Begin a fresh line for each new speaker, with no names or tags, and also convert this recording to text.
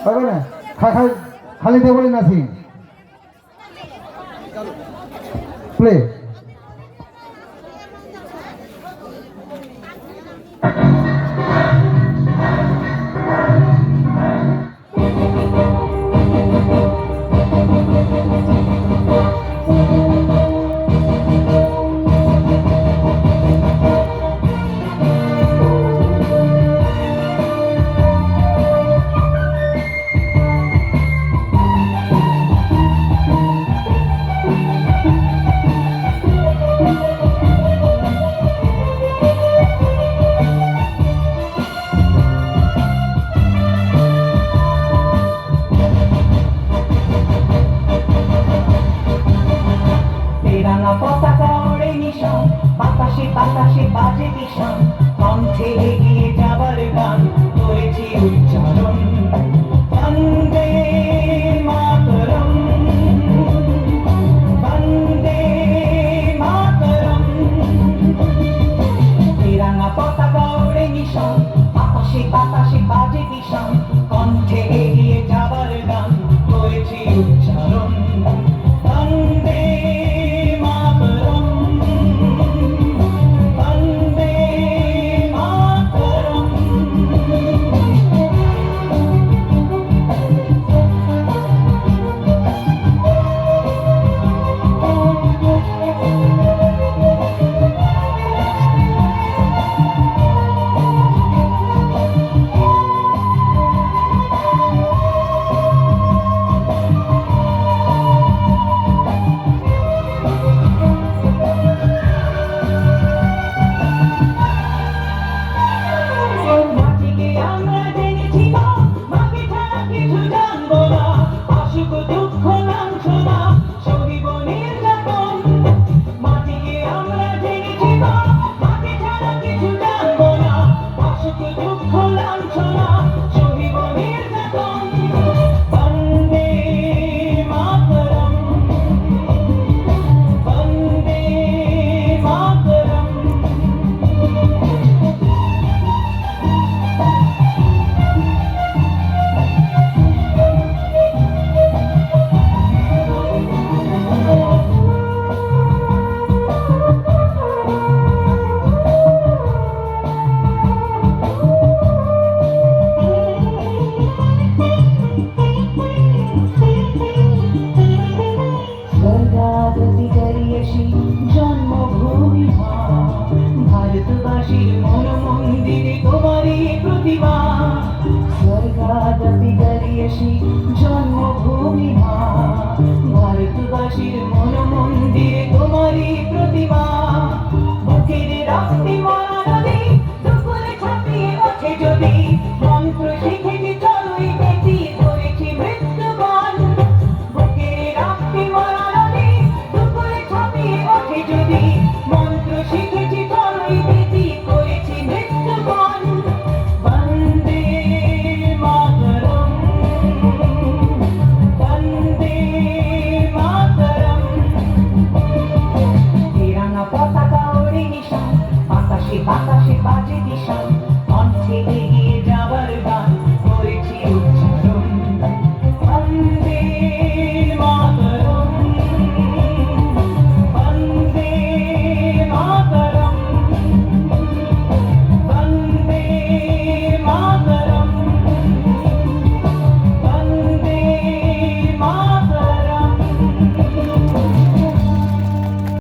পারবে না খালি দেবো নাসিং প্লে
বাতাসে বাতাসে বাজে বিষণ কণ্ঠে এগিয়ে যাবার গান করেছি উচ্চারণ বন্দে মাতরম বন্দে মাতরম তিরঙ্গা পতাকা ওড়ে নিশান বাতাসে বাতাসে বাজে বিষণ কণ্ঠে এগিয়ে যাবার গান করেছি উচ্চারণ বন্দে মাতরম জন্মভূমি ভারতবাসীর মন মন্দিরে তোমারই প্রতিমা স্বর্গাদপি গরিয়সী জন্মভূমি ভারতবাসীর মন মন্দিরে তোমারই প্রতিমা বুকের রক্তে মরা নদী দুপুরে ছাপিয়ে ওঠে যদি মন্ত্র